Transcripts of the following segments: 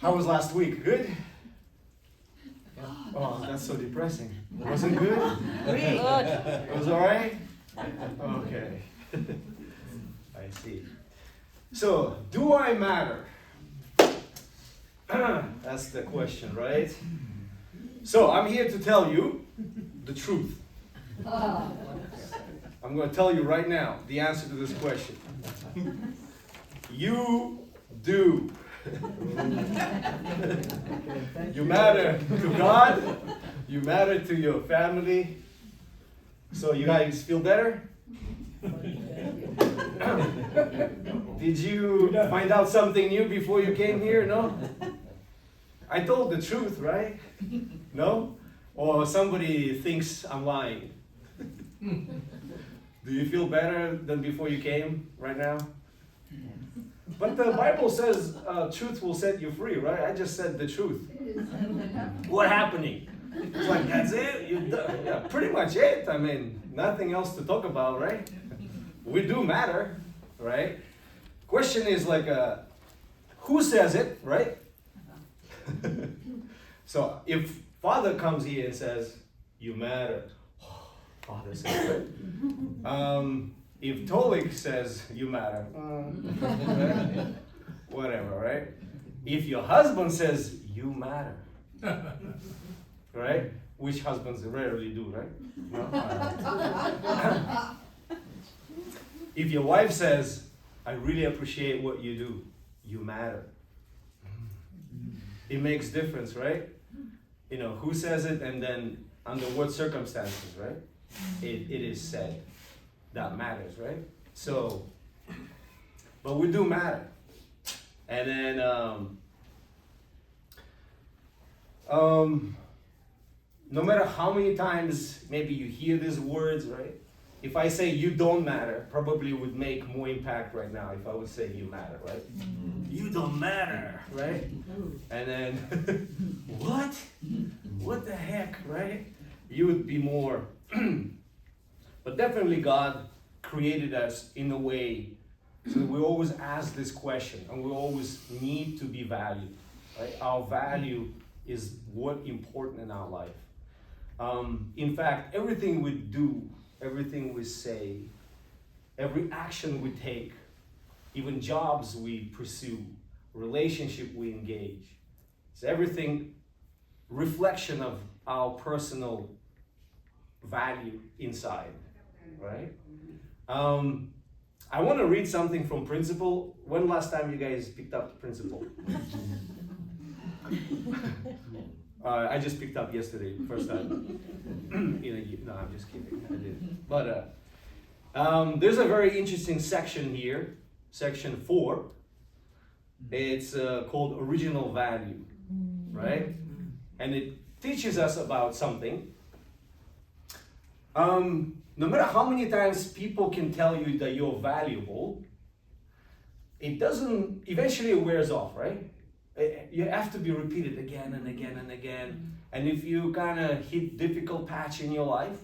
How was last week? Good? Oh, that's so depressing. Wasn't good? It was alright? Okay. I see. So, do I matter? That's the question, right? So, I'm here to tell you the truth. I'm going to tell you right now the answer to this question. You do. You matter to God. You matter to your family. So you guys feel better? Did you find out something new before you came here? No? I told the truth, right? No? Or somebody thinks I'm lying? Do you feel better than before you came right now? But the Bible says truth will set you free, right? I just said the truth. What happening? It's like, that's it? Yeah, pretty much it. I mean, nothing else to talk about, right? We do matter, right? Question is like, who says it, right? So if Father comes here and says, you matter, Father says it. If Tolik says you matter, right? Whatever, right? If your husband says you matter, right? Which husbands rarely do, right? No? If your wife says, I really appreciate what you do, you matter. It makes difference, right? You know, who says it and then under what circumstances, right? It is said. That matters, right? So, but we do matter. And then, no matter how many times maybe you hear these words, right? If I say you don't matter, probably would make more impact right now if I would say you matter, right? You don't matter, right? And then, what? What the heck, right? You would be more. But definitely God created us in a way so that we always ask this question and we always need to be valued. Right? Our value is what's important in our life. In fact, everything we do, everything we say, every action we take, even jobs we pursue, relationship we engage, it's everything reflection of our personal value inside. Right? I want to read something from Principle. When last time you guys picked up Principle? I just picked up yesterday, first time. No, I'm just kidding. I did. But there's a very interesting section here, section 4. It's called Original Value, right? And it teaches us about something. No matter how many times people can tell you that you're valuable, it doesn't, eventually it wears off, right? You have to be repeated again and again and again. And if you kind of hit difficult patch in your life,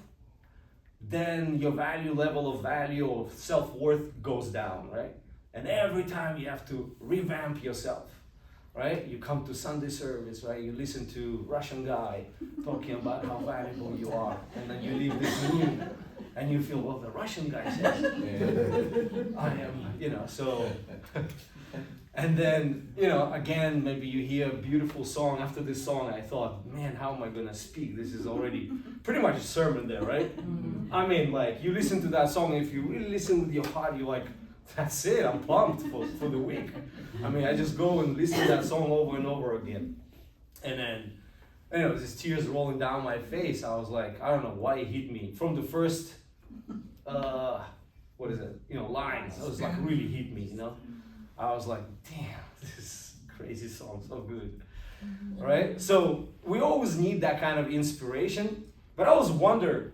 then your level of value or self-worth goes down, right? And every time you have to revamp yourself, right? You come to Sunday service, right? You listen to Russian guy talking about how valuable you are. And then you leave this room and you feel, well, the Russian guy says, I am, so. And then, again, maybe you hear a beautiful song. After this song, I thought, man, how am I going to speak? This is already pretty much a sermon there, right? I mean, like, you listen to that song, if you really listen with your heart, you're like, that's it, I'm pumped for the week. I mean, I just go and listen to that song over and over again. And then, these tears rolling down my face. I was like, I don't know why it hit me. From the first, lines, it was like really hit me, I was like, damn, this crazy song, so good. Right? So we always need that kind of inspiration. But I always wonder,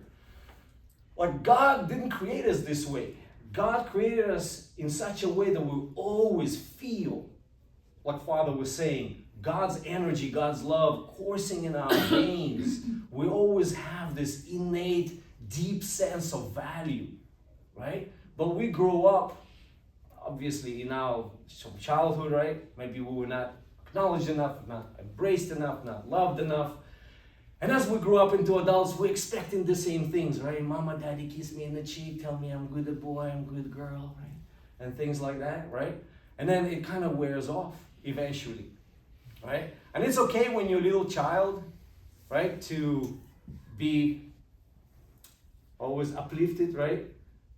like, God didn't create us this way. God created us in such a way that we always feel, like Father was saying, God's energy, God's love coursing in our veins. We always have this innate, deep sense of value, right? But we grow up, obviously, in our childhood, right? Maybe we were not acknowledged enough, not embraced enough, not loved enough. And as we grow up into adults, we're expecting the same things, right? Mama, daddy, kiss me in the cheek, tell me I'm good boy, I'm good girl, right? And things like that, right? And then it kind of wears off eventually, right? And it's okay when you're a little child, right, to be always uplifted, right?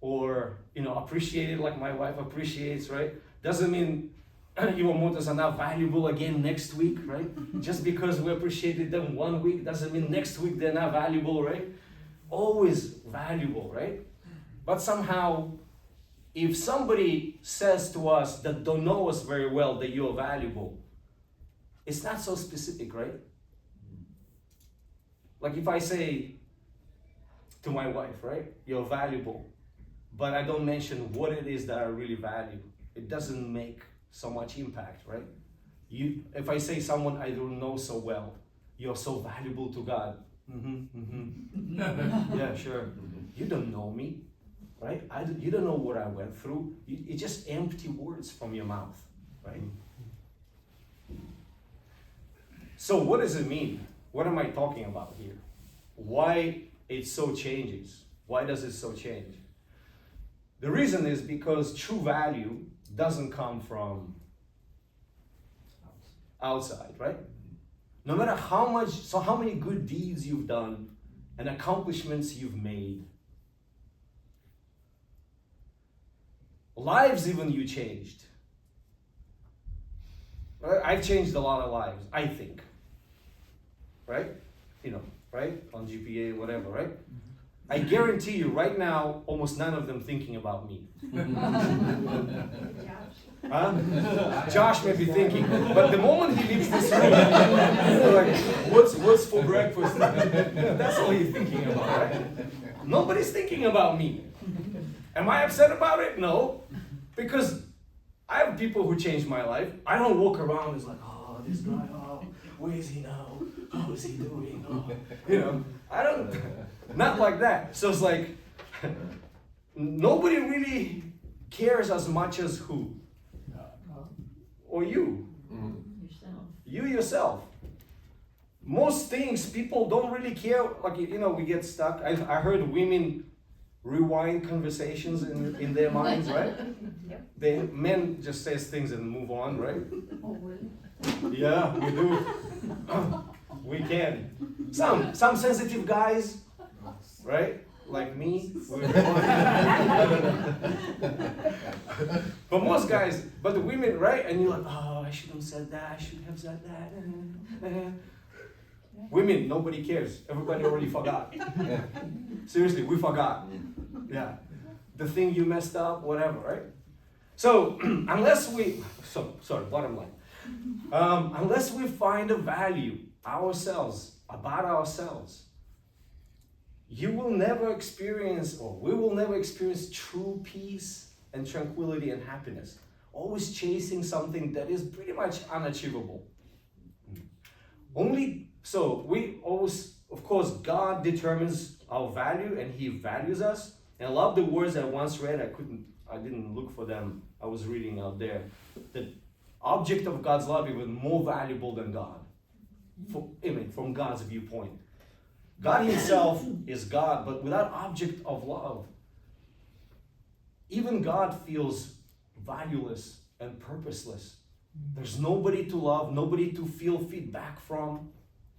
Or, appreciated like my wife appreciates, right? Doesn't mean Iwamotos are not valuable again next week, right? Just because we appreciated them 1 week doesn't mean next week they're not valuable, right? Always valuable, right? But somehow, if somebody says to us that don't know us very well that you're valuable, it's not so specific, right? Like if I say to my wife, right, you're valuable, but I don't mention what it is that I really value, it doesn't make so much impact, right? If I say someone I don't know so well, you're so valuable to God. Yeah, sure. You don't know me, right? You don't know what I went through. It's just empty words from your mouth, right? So what does it mean? What am I talking about here? Why it so changes? Why does it so change? The reason is because true value doesn't come from outside, right? No matter how many good deeds you've done and accomplishments you've made, lives even you changed. I've changed a lot of lives, I think. Right? Right? On GPA, whatever, right? I guarantee you right now, almost none of them thinking about me. Huh? Josh may be thinking, but the moment he leaves this room, like, what's for breakfast? That's all he's thinking about, right? Nobody's thinking about me. Am I upset about it? No. Because I have people who changed my life. I don't walk around as like, oh, this guy, oh, where is he now? How is he doing? Oh. I don't, not like that. So it's like, nobody really cares as much as who? Or you. Yourself. You yourself. Most things people don't really care. Like, we get stuck. I heard women rewind conversations in their minds, right? Yep. Men just says things and move on, right? Oh, really? Yeah, we do. We can. Some sensitive guys, right? Like me. But most guys, but the women, right? And you're like, oh, I should have said that. I should have said that. Women, nobody cares. Everybody already forgot. Seriously, we forgot. Yeah. The thing you messed up, whatever, right? So, bottom line. Unless we find a value about ourselves, you will never experience, or we will never experience true peace and tranquility and happiness. Always chasing something that is pretty much unachievable. We always, of course, God determines our value and He values us. And I love the words I once read. I didn't look for them. I was reading out there. The object of God's love is even more valuable than God. From God's viewpoint. God Himself is God, but without object of love, even God feels valueless and purposeless. There's nobody to love, nobody to feel feedback from,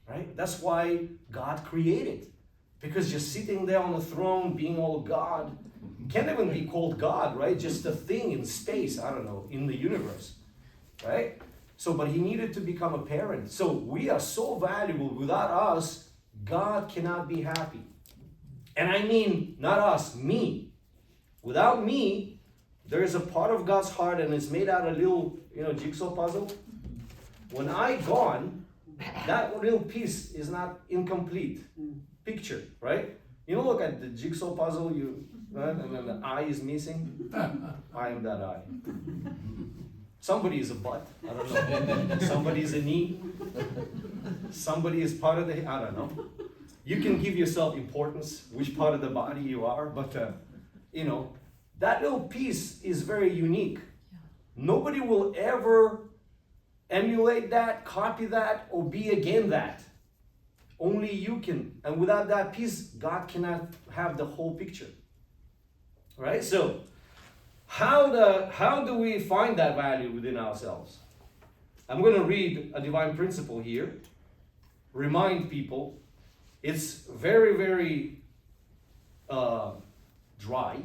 right? That's why God created. Because just sitting there on the throne, being all God, can't even be called God, right? Just a thing in space, I don't know, in the universe, right? So, but He needed to become a parent. So we are so valuable. Without us, God cannot be happy. And I mean, not us, me. Without me, there is a part of God's heart and it's made out of a little, jigsaw puzzle. When I'm gone, that little piece is not incomplete picture, right? Look at the jigsaw puzzle, right? And then the eye is missing. I am that eye. Somebody is a butt, I don't know. Somebody is a knee. Somebody is part of the, I don't know. You can give yourself importance, which part of the body you are, but that little piece is very unique. Nobody will ever emulate that, copy that, or be again that. Only you can. And without that peace, God cannot have the whole picture. Right? So, how do we find that value within ourselves? I'm going to read a divine principle here. Remind people. It's very, very dry.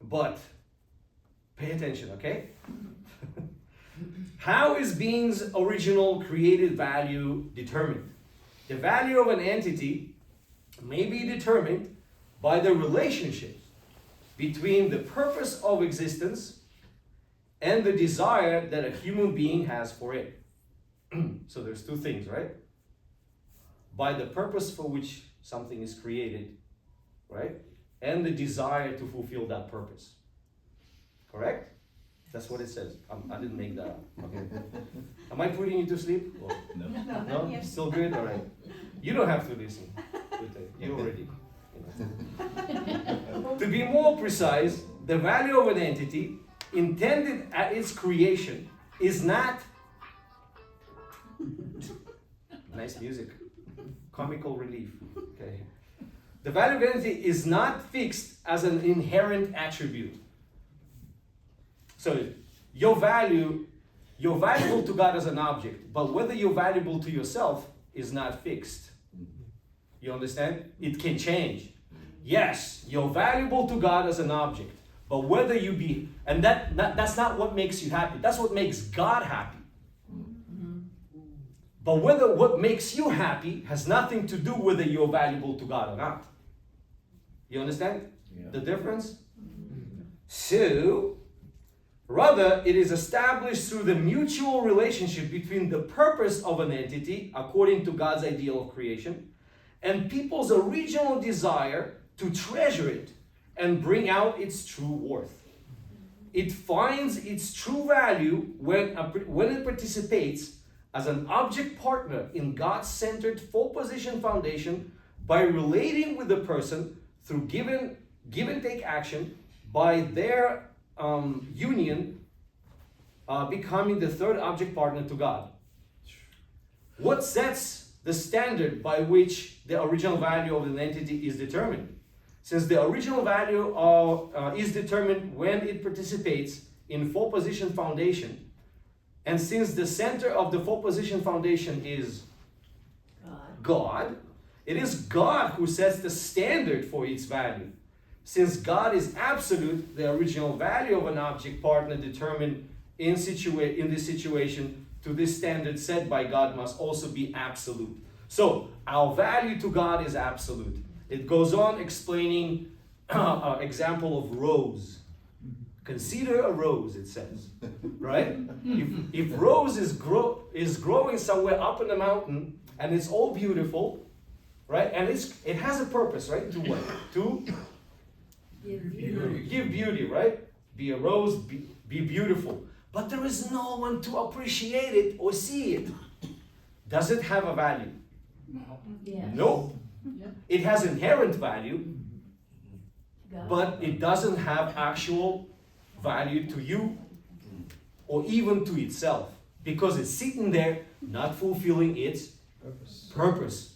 But pay attention, okay? How is being's original created value determined? The value of an entity may be determined by the relationships between the purpose of existence and the desire that a human being has for it. So there's two things, right? By the purpose for which something is created, right? And the desire to fulfill that purpose. Correct? That's what it says. I didn't make that up. Okay. Am I putting you to sleep? Or, No. no? Still good? All right. You don't have to listen. You already. To be more precise, the value of an entity intended at its creation is not nice music, comical relief. Okay. The value of an entity is not fixed as an inherent attribute. So you're valuable to God as an object, but whether you're valuable to yourself is not fixed. You understand? It can change. Yes, you're valuable to God as an object, but whether you be, and that's not what makes you happy. That's what makes God happy. But whether what makes you happy has nothing to do whether you're valuable to God or not. You understand the difference? So, rather, it is established through the mutual relationship between the purpose of an entity, according to God's ideal of creation, and people's original desire to treasure it and bring out its true worth. It finds its true value when it participates as an object partner in God-centered full position foundation by relating with the person through give and take action, by their union becoming the third object partner to God. What sets the standard by which the original value of an entity is determined? Since the original value is determined when it participates in full position foundation, and since the center of the full position foundation is God, it is God who sets the standard for its value. Since God is absolute, the original value of an object partner determined in this situation to this standard set by God must also be absolute. So our value to God is absolute. It goes on explaining an example of rose. Consider a rose, it says, right? If rose is growing somewhere up in the mountain and it's all beautiful, right? And it has a purpose, right? To what? To give beauty, right? Be a rose, be beautiful. But there is no one to appreciate it or see it. Does it have a value? Yes. No. Yep. It has inherent value, God. but it doesn't have actual value to you or even to itself because it's sitting there not fulfilling its purpose.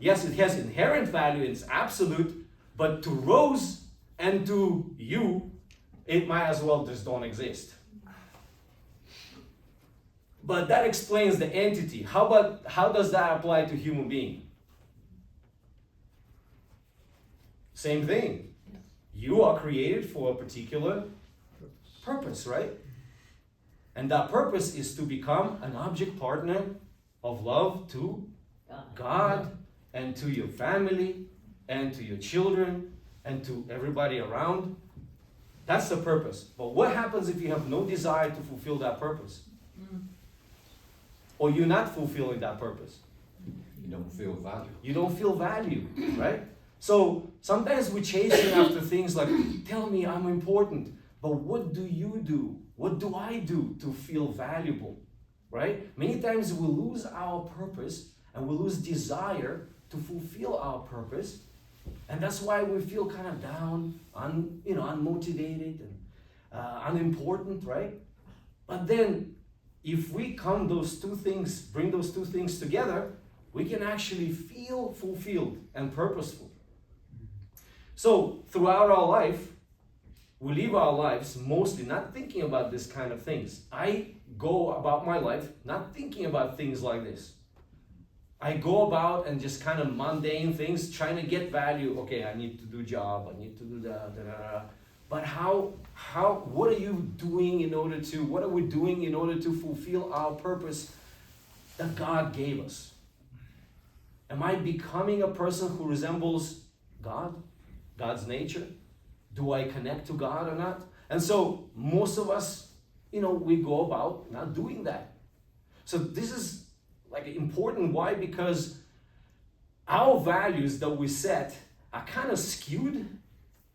Yes, it has inherent value, it's absolute, but to Rose and to you, it might as well just don't exist. But that explains the entity. How does that apply to human being? Same thing. You are created for a particular purpose, right? And that purpose is to become an object partner of love to God and to your family and to your children and to everybody around. That's the purpose. But what happens if you have no desire to fulfill that purpose? Or you're not fulfilling that purpose? You don't feel value. You don't feel value, right? So sometimes we're chasing after things like, tell me I'm important, but what do you do? What do I do to feel valuable, right? Many times we lose our purpose and we lose desire to fulfill our purpose, and that's why we feel kind of down, unmotivated, and unimportant, right? But then if we bring those two things together, we can actually feel fulfilled and purposeful. So throughout our life, we live our lives mostly not thinking about this kind of things. I go about my life not thinking about things like this. I go about and just kind of mundane things, trying to get value. Okay, I need to do job, I need to do that. But what are you doing what are we doing in order to fulfill our purpose that God gave us? Am I becoming a person who resembles God? God's nature? Do I connect to God or not? And so most of us, we go about not doing that. So this is like important. Why? Because our values that we set are kind of skewed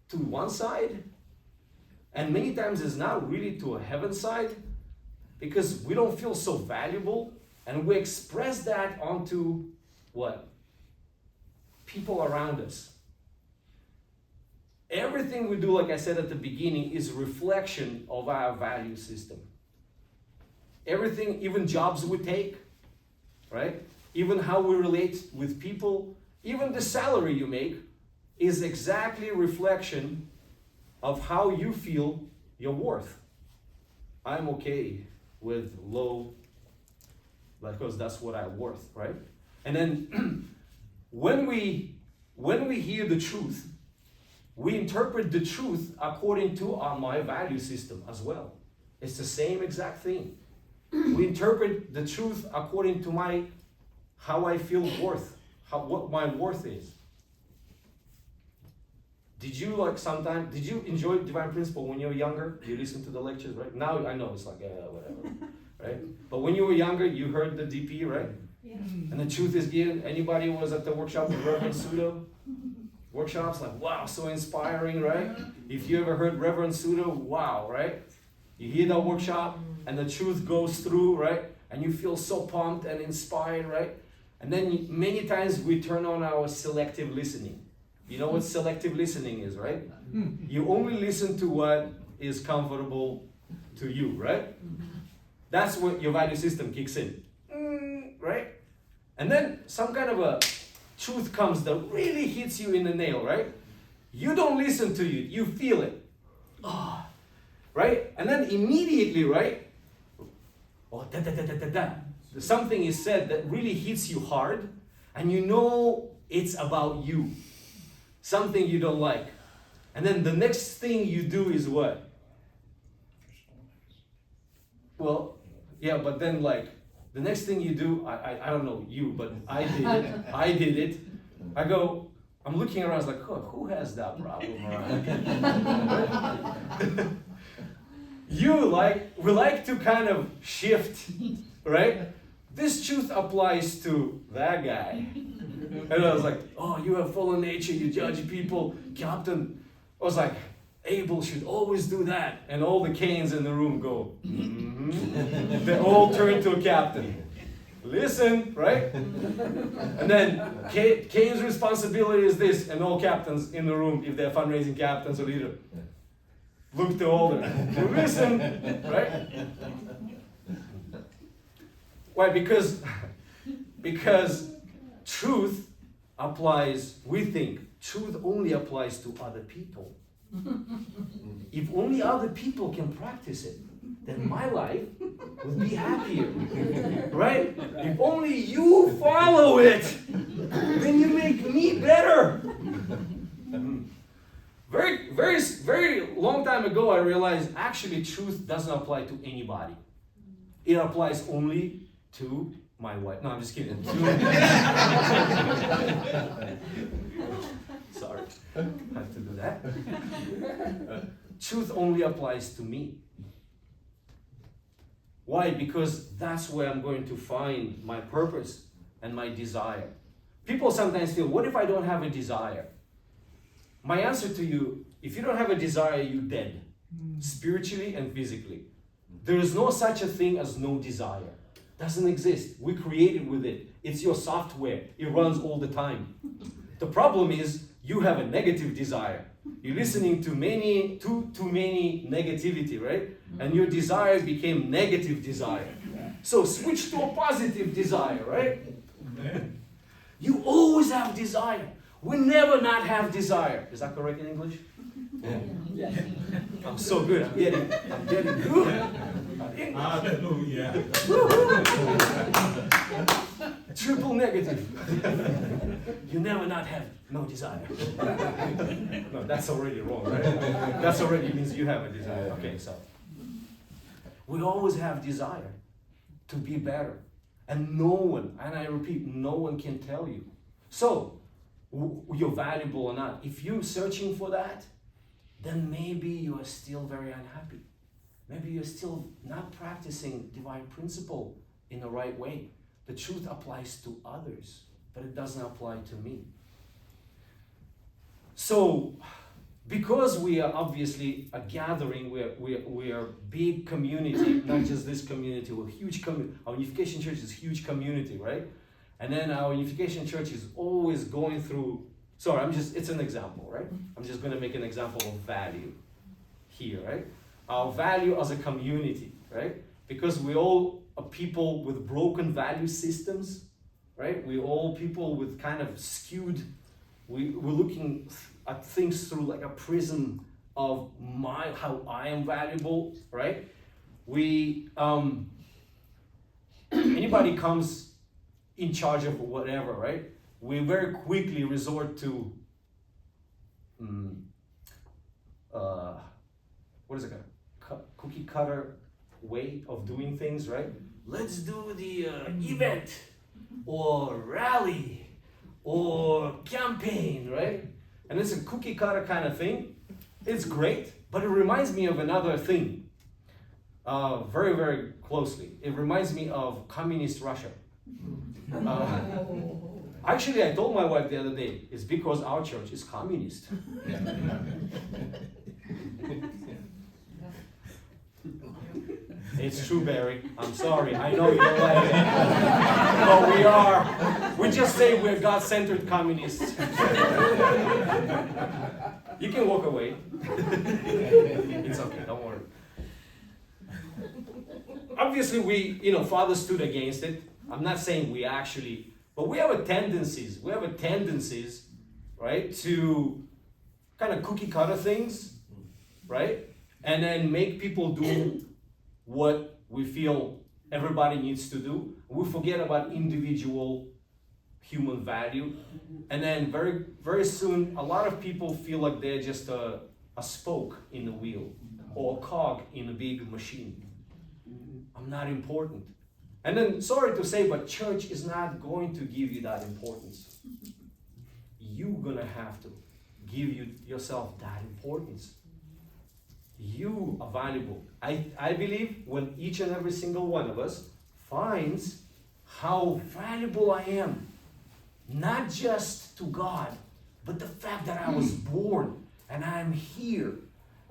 to one side, and many times it's not really to a heaven side, because we don't feel so valuable, and we express that onto what? People around us. Everything we do, like I said at the beginning, is a reflection of our value system. Everything, even jobs we take, right? Even how we relate with people, even the salary you make, is exactly a reflection of how you feel your worth. I'm okay with low, because that's what I'm worth, right? And then when we hear the truth, we interpret the truth according to my value system as well. It's the same exact thing. We interpret the truth according to how I feel worth, what my worth is. Did you enjoy Divine Principle when you were younger? You listened to the lectures, right? Now I know it's like, whatever, right? But when you were younger, you heard the DP, right? Yeah. And the truth is given. Anybody was at the workshop with Reverend Sudo? Workshops, like, wow, so inspiring, right? If you ever heard Reverend Sudo, wow, right? You hear that workshop and the truth goes through, right? And you feel so pumped and inspired, right? And then many times we turn on our selective listening. You know what selective listening is, right? You only listen to what is comfortable to you, right? That's what your value system kicks in, right? And then some kind of a truth comes that really hits you in the nail, right? You don't listen to it, you feel it. Oh, right? And then immediately, right? Oh, something is said that really hits you hard, and you know it's about you. Something you don't like. And then the next thing you do is what? Well, yeah, but then the next thing you do, I don't know you, but I did it. I'm looking around, I was like, who has that problem around? We like to kind of shift, right? This truth applies to that guy. And I was like, oh, you have fallen nature, you judge people, Captain. I was like, Abel should always do that. And all the Cains in the room go, mm-hmm. They all turn to a captain. Listen, right? And then Cain's responsibility is this, and all captains in the room, if they're fundraising captains or leader, look to older. Listen, right? Why? Because truth applies, we think, truth only applies to other people. If only other people can practice it, then my life would be happier, right? If only you follow it, then you make me better. Very, very, very long time ago, I realized actually truth doesn't apply to anybody. It applies only to my wife. No, I'm just kidding. Sorry, I have to do that. Truth only applies to me. Why? Because that's where I'm going to find my purpose and my desire. People sometimes feel, what if I don't have a desire? My answer to you, if you don't have a desire, you're dead. Spiritually and physically. There is no such a thing as no desire. Doesn't exist. We created with it. It's your software. It runs all the time. The problem is you have a negative desire. You're listening to too many negativity, right? And your desire became negative desire. So switch to a positive desire, right? You always have desire. We never not have desire. Is that correct in English? I'm so good. I'm getting good. Hallelujah. Triple negative. You never not have no desire. No, that's already wrong, right? That's already means you have a desire. Okay, so we always have desire to be better. And no one, and I repeat, no one can tell you. So, you're valuable or not. If you're searching for that, then maybe you are still very unhappy. Maybe you're still not practicing divine principle in the right way. The truth applies to others, but it doesn't apply to me. So, because we are obviously a gathering, we are a big community, not just this community, we're a huge community. Our Unification Church is a huge community, right? And then our Unification Church is always going through, it's an example, right? I'm just going to make an example of value here, right? Our value as a community, right? Because we all are people with broken value systems, right? We're all people with kind of skewed, we're looking at things through like a prism of how I am valuable, right? Anybody comes in charge of whatever, right? We very quickly resort to, cookie cutter way of doing things, right? Let's do the event, or rally, or campaign, right? And it's a cookie cutter kind of thing. It's great, but it reminds me of another thing, very, very closely. It reminds me of communist Russia. Actually, I told my wife the other day, it's because our church is communist. It's true, Barry. I'm sorry. I know you don't like it. But we are. We just say we're God-centered communists. You can walk away. It's okay, don't worry. Obviously, Father stood against it. I'm not saying we actually, but we have a tendencies, right, to kind of cookie cutter things, right? And then make people do what we feel everybody needs to do. We forget about individual human value. And then very, very soon, a lot of people feel like they're just a spoke in the wheel or a cog in a big machine. I'm not important. And then, sorry to say, but church is not going to give you that importance. You're gonna have to give yourself that importance. You are valuable. I believe when each and every single one of us finds how valuable I am, not just to God, but the fact that I was born and I am here,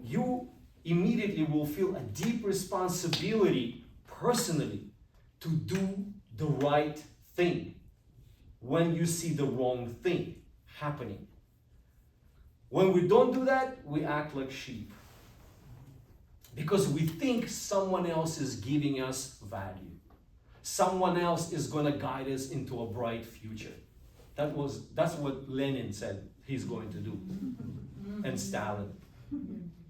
you immediately will feel a deep responsibility personally to do the right thing when you see the wrong thing happening. When we don't do that, we act like sheep. Because we think someone else is giving us value. Someone else is going to guide us into a bright future. That's what Lenin said he's going to do. And Stalin.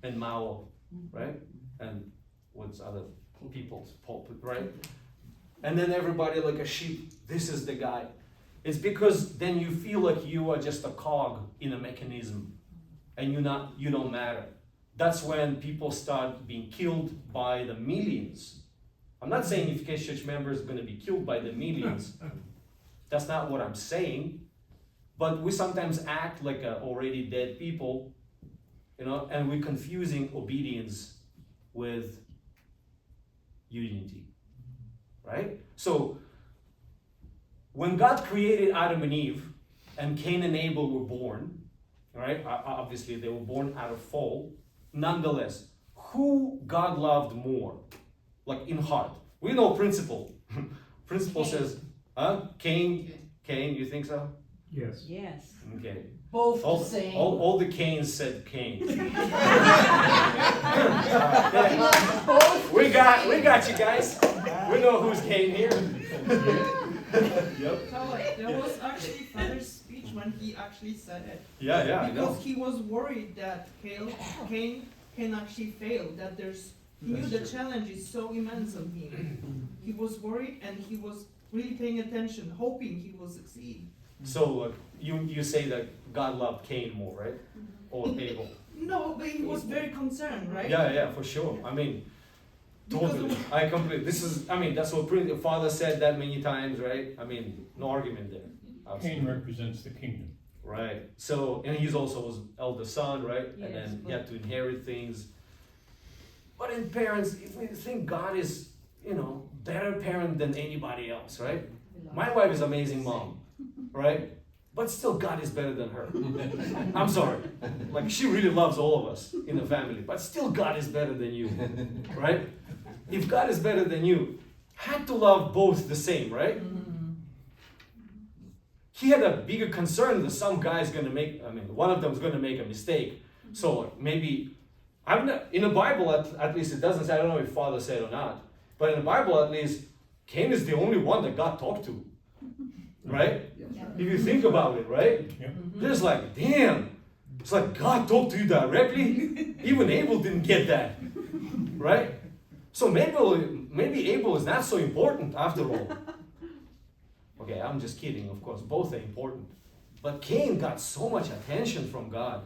And Mao, right? And what's other people's pulpit, right? And then everybody like a sheep, this is the guy. It's because then you feel like you are just a cog in a mechanism and you don't matter. That's when people start being killed by the millions. I'm not saying Unification Church members are going to be killed by the millions. That's not what I'm saying. But we sometimes act like already dead people, and we're confusing obedience with unity, right? So, when God created Adam and Eve, and Cain and Abel were born, right? Obviously, they were born out of fall. Nonetheless, who God loved more? Like in heart. We know principle. Principle says, Cain, you think so? Yes. Yes. Okay. Both the same. All the Cains said Cain. Both. We got you guys. We know who's Cain here. Yep. There was actually Father's speech when he actually said it. Yeah, yeah, I know. Because he was worried that Cain can actually fail, that he knew the challenge is so immense on him. He was worried and he was really paying attention, hoping he will succeed. So you say that God loved Cain more, right? Or Abel? No, but he was very concerned, right? Yeah, yeah, for sure. I mean, Because totally. I completely. That's what the Father said that many times, right? I mean, no argument there. Cain Absolutely. represents the kingdom. Right. So, and he's also his eldest son, right? And Yes, then he but- had to inherit things. But in parents, if we think God is, better parent than anybody else, right? My wife is amazing mom, right? But still, God is better than her. I'm sorry. Like, she really loves all of us in the family, but still, God is better than you, right? If God is better than you, had to love both the same, right? He had a bigger concern that some guy's gonna one of them's gonna make a mistake. So maybe, in the Bible at least it doesn't say, I don't know if Father said or not, but in the Bible at least, Cain is the only one that God talked to, right? If you think about it, right? Yep. There's like, damn, it's like God talked to you directly. Even Abel didn't get that, right? So maybe Abel is not so important after all. Okay, I'm just kidding, of course, both are important. But Cain got so much attention from God.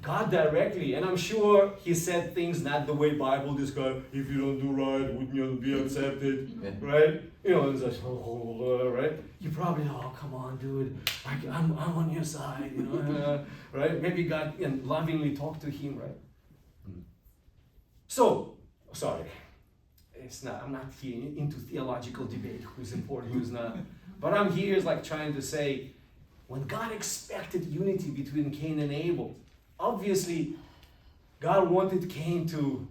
God directly, and I'm sure he said things not the way Bible describes. If you don't do right, wouldn't you be accepted, right? It's like, right? You probably, oh, come on, dude, I'm on your side, right? Maybe God lovingly talked to him, right? So, sorry, I'm not here into theological debate, who's important, who's not. But I'm here is like trying to say, when God expected unity between Cain and Abel, obviously, God wanted Cain to,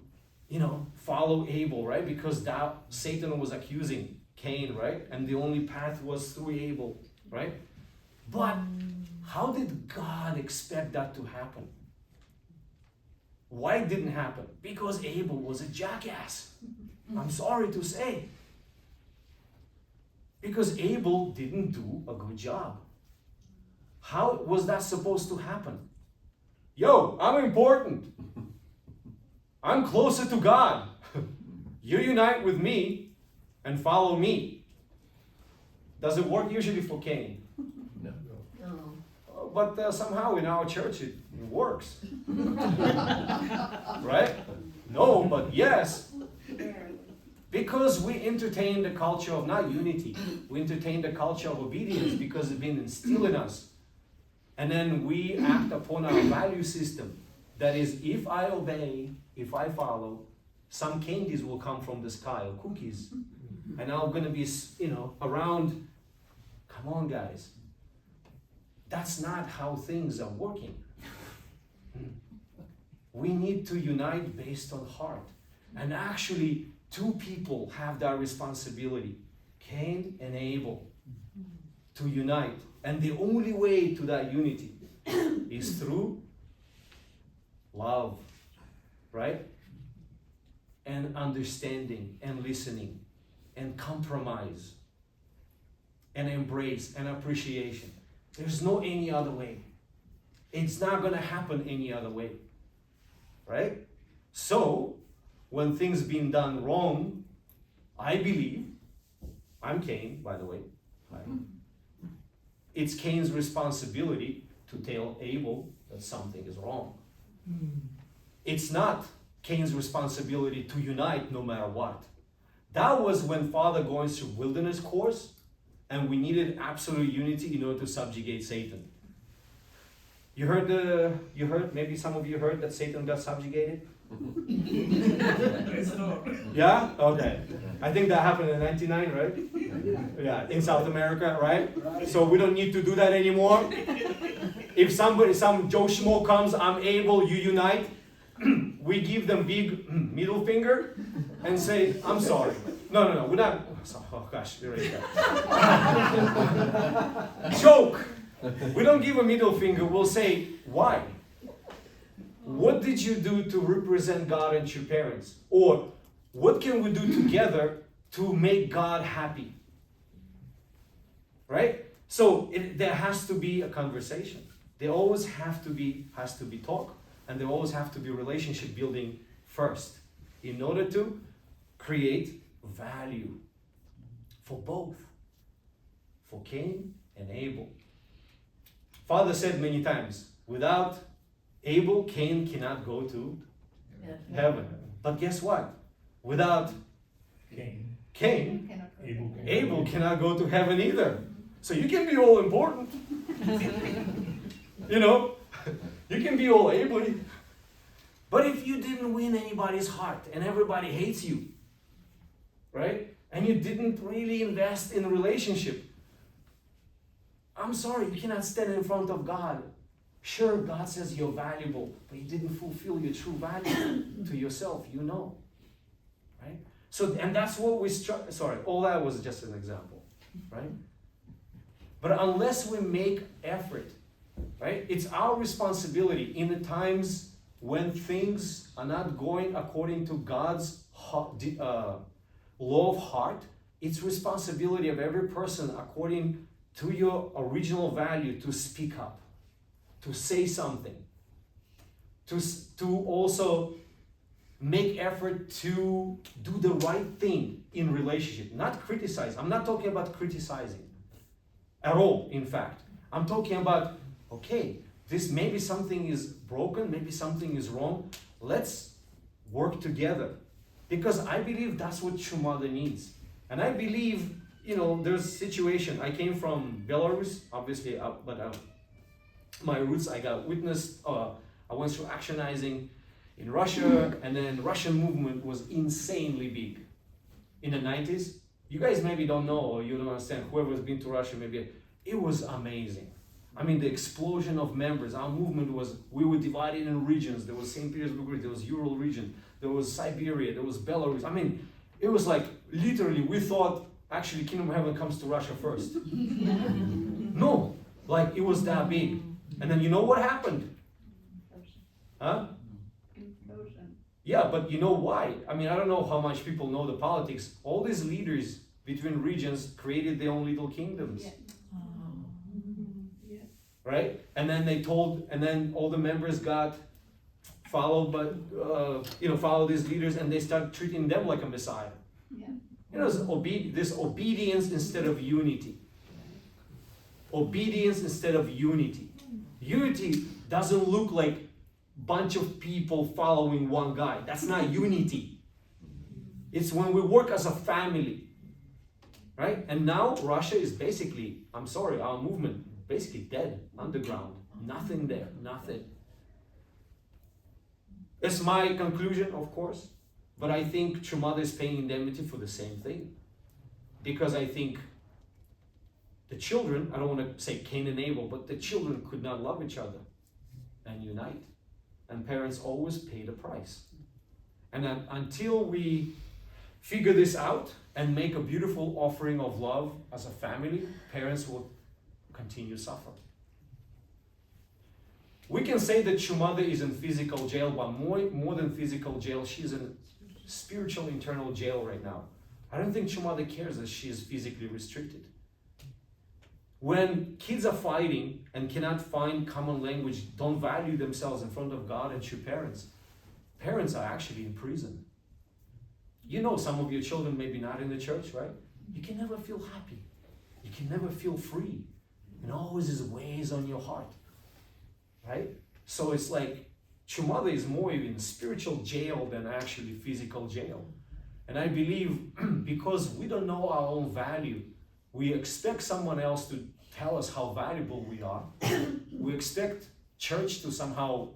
follow Abel, right? Because Satan was accusing Cain, right? And the only path was through Abel, right? But how did God expect that to happen? Why it didn't happen? Because Abel was a jackass. I'm sorry to say. Because Abel didn't do a good job. How was that supposed to happen? Yo, I'm important. I'm closer to God. You unite with me and follow me. Does it work usually for Cain? No. No. But somehow in our church it works. Right? No, but yes. Because we entertain the culture of not unity. We entertain the culture of obedience because it's been instilled in us. And then we act upon our value system. That is, if I obey, if I follow, some candies will come from the sky, or cookies. And I'm going to be, around. Come on, guys. That's not how things are working. We need to unite based on heart. And actually, two people have that responsibility, Cain and Abel, to unite. And the only way to that unity is through love, right? And understanding and listening and compromise and embrace and appreciation. There's no any other way. It's not going to happen any other way, right? So, when things being done wrong, I believe, I'm Cain, by the way, it's Cain's responsibility to tell Abel that something is wrong. It's not Cain's responsibility to unite no matter what. That was when Father going through wilderness course, and we needed absolute unity in order to subjugate Satan. Maybe some of you heard that Satan got subjugated? Yeah? Okay. I think that happened in 99, right? Yeah, in South America, right? So we don't need to do that anymore. If some Joe Schmo comes, I'm able, you unite, we give them big middle finger and say, I'm sorry. No, we're not. Oh gosh, there you go. Joke. We don't give a middle finger, we'll say, why? What did you do to represent God and your parents? Or what can we do together to make God happy. Right? So there has to be a conversation. There always has to be talk, and there always have to be relationship building first in order to create value for both, for Cain and Abel. Father said many times, without Abel, Cain cannot go to Yeah. heaven. But guess what? Without Cain. Cain, Abel. Abel cannot go to heaven either. So you can be all important. You know, you can be all able. But if you didn't win anybody's heart and everybody hates you, right? And you didn't really invest in a relationship, I'm sorry, you cannot stand in front of God. Sure, God says you're valuable, but you didn't fulfill your true value to yourself, you know. Right? So, and that's what we sorry, all that was just an example, right? But unless we make effort, right? It's our responsibility in the times when things are not going according to God's law of heart. It's responsibility of every person according to your original value to speak up, to say something, to also make effort to do the right thing in relationship, not criticize. I'm not talking about criticizing at all, in fact. I'm talking about, okay, this maybe something is broken, maybe something is wrong. Let's work together. Because I believe that's what true mother needs. And I believe, you know, there's a situation. I came from Belarus, obviously, but my roots, I got witnessed, I went through actionizing in Russia, and then Russian movement was insanely big in the 90s. You guys maybe don't know, or you don't understand, whoever's been to Russia, maybe, it was amazing. I mean, the explosion of members, our movement was, we were divided in regions. There was St. Petersburg, there was Ural region, there was Siberia, there was Belarus. I mean, it was like, literally, we thought, actually, Kingdom of Heaven comes to Russia first. No, like, it was that big. And then you know what happened? Huh? Yeah, but you know why? I mean, I don't know how much people know the politics. All these leaders between regions created their own little kingdoms. Right? And then and then all the members got followed, but follow these leaders, and they start treating them like a messiah. Yeah. You know, this obedience instead of unity. Obedience instead of unity. Unity doesn't look like bunch of people following one guy. That's not unity. It's when we work as a family, right? And now Russia is basically, I'm sorry, our movement basically dead, underground, nothing there, nothing. It's my conclusion, of course, but I think True Mother is paying indemnity for the same thing, because I think the children, I don't want to say Cain and Abel, but the children could not love each other and unite. And parents always pay the price. And until we figure this out and make a beautiful offering of love as a family, parents will continue to suffer. We can say that True Mother is in physical jail, but more than physical jail, she's in spiritual internal jail right now. I don't think True Mother cares that she is physically restricted. When kids are fighting and cannot find common language, don't value themselves in front of God and true parents, parents are actually in prison. You know, some of your children may be not in the church, right? You can never feel happy. You can never feel free. And always is weighs on your heart, right? So it's like, True Mother is more in spiritual jail than actually physical jail. And I believe because we don't know our own value, we expect someone else to tell us how valuable we are. We expect church to somehow,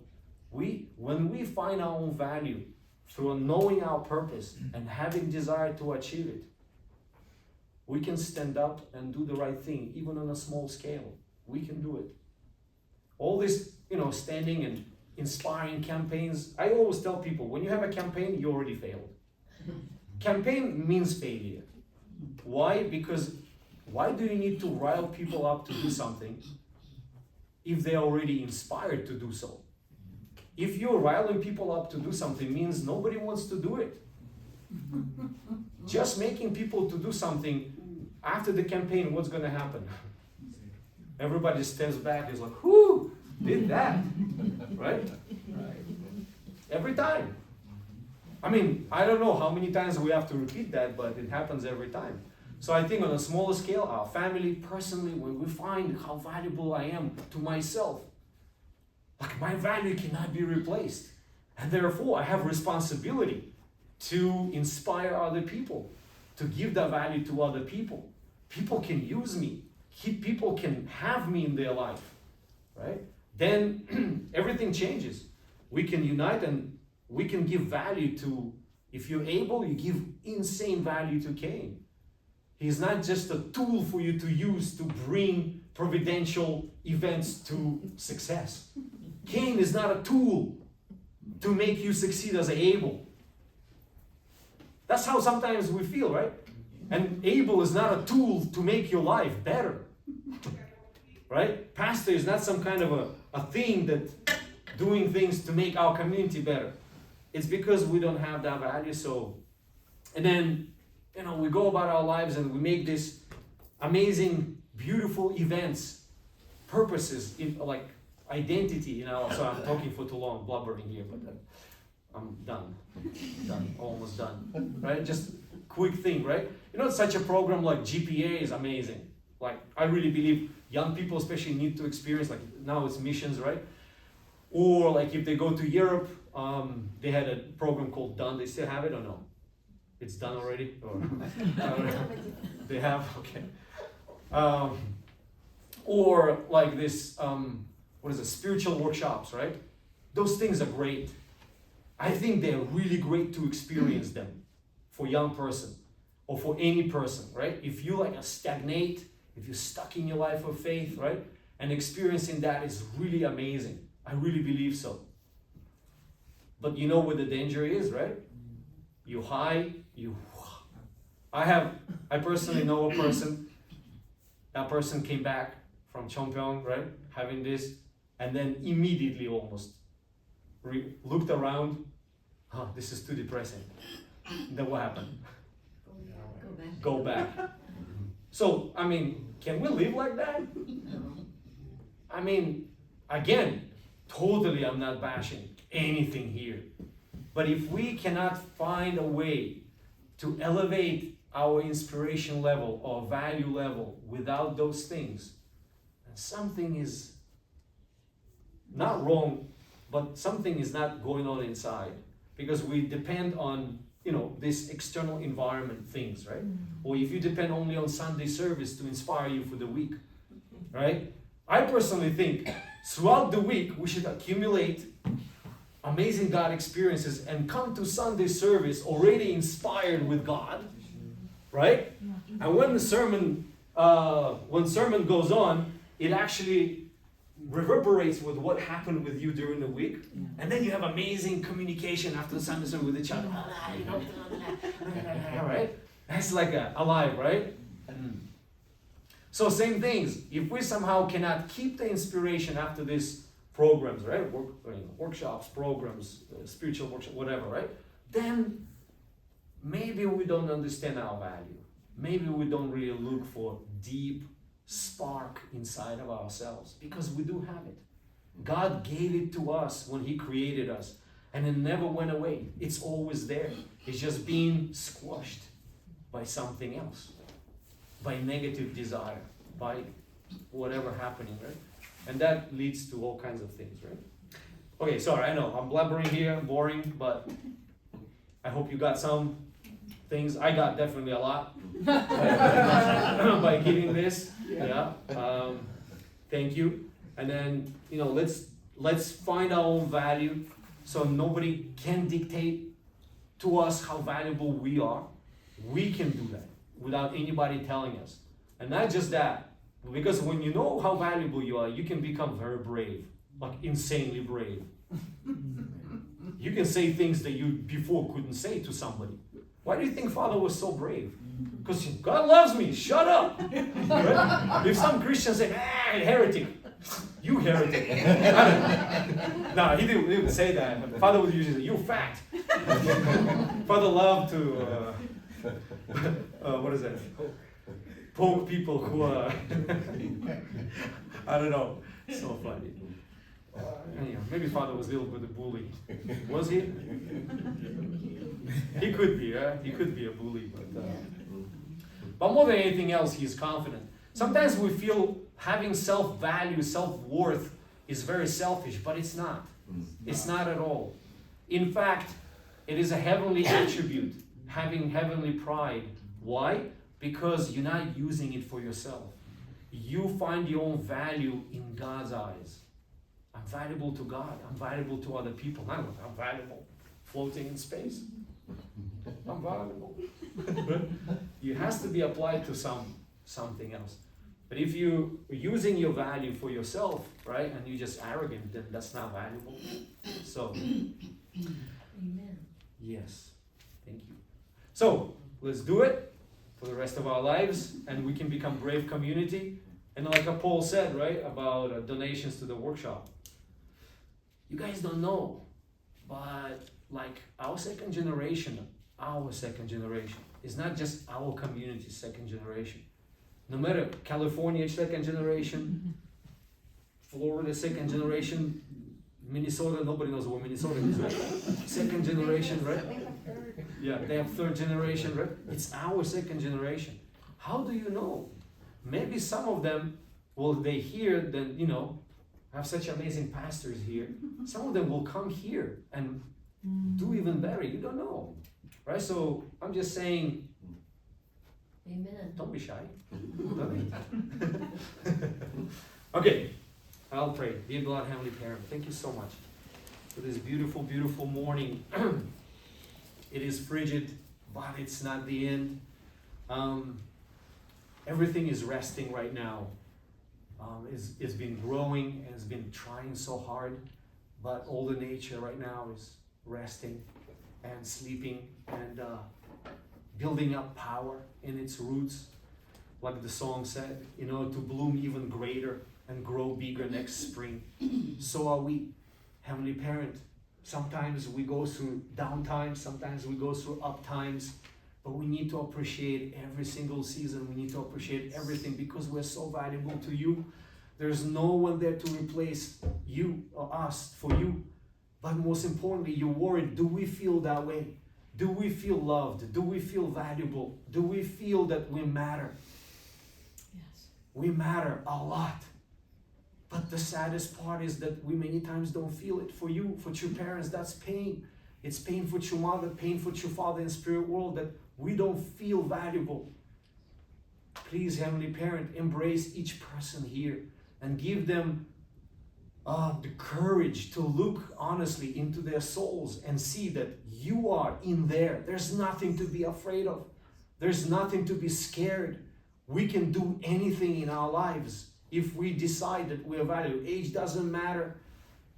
when we find our own value through knowing our purpose and having desire to achieve it, we can stand up and do the right thing, even on a small scale. We can do it. All this, standing and inspiring campaigns, I always tell people, when you have a campaign, you already failed. Campaign means failure. Why? Because why do you need to rile people up to do something if they're already inspired to do so? If you're riling people up to do something, means nobody wants to do it. Just making people to do something, after the campaign, what's going to happen? Everybody steps back, is like, whoo, did that, right? Every time. I mean, I don't know how many times we have to repeat that, but it happens every time. So I think on a smaller scale, our family, personally, when we find how valuable I am to myself, like my value cannot be replaced. And therefore, I have responsibility to inspire other people, to give that value to other people. People can use me. People can have me in their life, right? Then everything changes. We can unite and we can give value to, if you're able, you give insane value to Cain. He's not just a tool for you to use to bring providential events to success. Cain is not a tool to make you succeed as Abel. That's how sometimes we feel, right? And Abel is not a tool to make your life better. Right? Pastor is not some kind of a thing that doing things to make our community better. It's because we don't have that value. So, and then, we go about our lives and we make this amazing, beautiful events, purposes, like identity, so I'm talking for too long, blubbering here, but I'm done, almost done, right? Just quick thing, right? Such a program like GPA is amazing. Like, I really believe young people especially need to experience, like now it's missions, right? Or like if they go to Europe, they had a program called Done. They still have it or no? It's done already? Or they have? Okay. Or like this, spiritual workshops, right? Those things are great. I think they're really great to experience them for a young person or for any person, right? If you stagnate, if you're stuck in your life of faith, right? And experiencing that is really amazing. I really believe so. But you know what the danger is, right? You high, I personally know a person, that person came back from Chongpyeong, right? Having this, and then immediately almost looked around, this is too depressing. Then what happened? Go back. So, can we live like that? Again, totally I'm not bashing anything here. But if we cannot find a way to elevate our inspiration level or value level without those things, then something is not wrong, but something is not going on inside. Because we depend on, this external environment things, right? Or if you depend only on Sunday service to inspire you for the week, right? I personally think throughout the week we should accumulate amazing God experiences and come to Sunday service already inspired with God, right? And when the sermon goes on, it actually reverberates with what happened with you during the week, and then you have amazing communication after the Sunday service with each other. Right? That's like alive, right? So same things. If we somehow cannot keep the inspiration after these programs, right? Workshops, programs, spiritual workshop, whatever, right? Then maybe we don't understand our value. Maybe we don't really look for deep spark inside of ourselves, because we do have it. God gave it to us when He created us, and it never went away. It's always there. It's just being squashed by something else, by negative desire, by whatever happening, right? And that leads to all kinds of things, right? Okay, sorry, I know I'm blubbering here, boring, but I hope you got some things. I got definitely a lot by getting this. Yeah. Thank you. And then let's find our own value, so nobody can dictate to us how valuable we are. We can do that without anybody telling us. And not just that, because when you know how valuable you are, you can become very brave, like insanely brave. You can say things that you before couldn't say to somebody. Why do you think Father was so brave? Because God loves me, shut up. Right? If some Christians say, heretic, you heretic. No, he didn't say that. Father would usually say, you fat. Father loved to what is that? Poke people who are, I don't know, so funny. Anyhow, maybe father was a little bit of a bully. Was he? He could be, he could be a bully, but more than anything else, he's confident. Sometimes we feel having self-value, self-worth is very selfish, but it's not. It's not at all. In fact, it is a heavenly attribute, having heavenly pride. Why? Because you're not using it for yourself. You find your own value in God's eyes. I'm valuable to God. I'm valuable to other people. Not I'm valuable floating in space. I'm valuable. It has to be applied to something else. But if you're using your value for yourself, right, and you're just arrogant, then that's not valuable. So, Amen. yes, thank you. So, let's do it for the rest of our lives, and we can become brave community. And like Paul said, right, about donations to the workshop. You guys don't know, but like our second generation is not just our community's second generation. No matter California second generation, Florida second generation, Minnesota, nobody knows what Minnesota is, right? Second generation, right? Yeah, they have third generation, right? It's our second generation. How do you know? Maybe some of them, well, they hear that, you know, have such amazing pastors here. Some of them will come here and do even better. You don't know, right? So I'm just saying, Amen. don't be shy. Okay, I'll pray. Dear God, Heavenly Parent, thank you so much for this beautiful, beautiful morning. It is frigid, but it's not the end. Everything is resting right now. It's been growing and it's been trying so hard, but all the nature right now is resting and sleeping and building up power in its roots. Like the song said, you know, to bloom even greater and grow bigger next spring. So are we, Heavenly Parent. Sometimes we go through down times, sometimes we go through up times, but we need to appreciate every single season. We need to appreciate everything because we're so valuable to you. There's no one there to replace you or us for you. But most importantly, you're worried, do we feel that way? Do we feel loved? Do we feel valuable? Do we feel that we matter? Yes. We matter a lot. But the saddest part is that we many times don't feel it. For you, for true parents, that's pain. It's pain for true mother, pain for true father in spirit world, that we don't feel valuable. Please, Heavenly Parent, embrace each person here and give them the courage to look honestly into their souls and see that you are in there. There's nothing to be afraid of. There's nothing to be scared. We can do anything in our lives if we decide that we're valued. Age doesn't matter.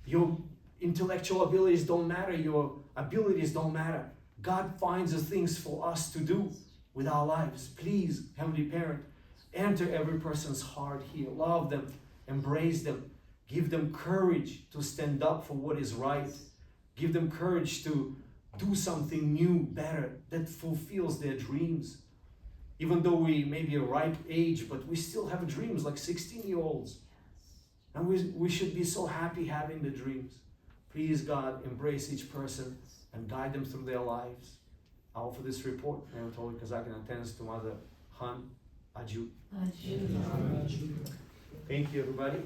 Your intellectual abilities don't matter. Your abilities don't matter. God finds the things for us to do with our lives. Please, Heavenly Parent, enter every person's heart here. Love them, embrace them, give them courage to stand up for what is right. Give them courage to do something new, better, that fulfills their dreams. Even though we may be a ripe age, but we still have dreams like 16-year-olds. And we should be so happy having the dreams. Please, God, embrace each person and guide them through their lives. I offer this report, and I told you because I can attend to Mother Han Aju. Adieu. Thank you, everybody.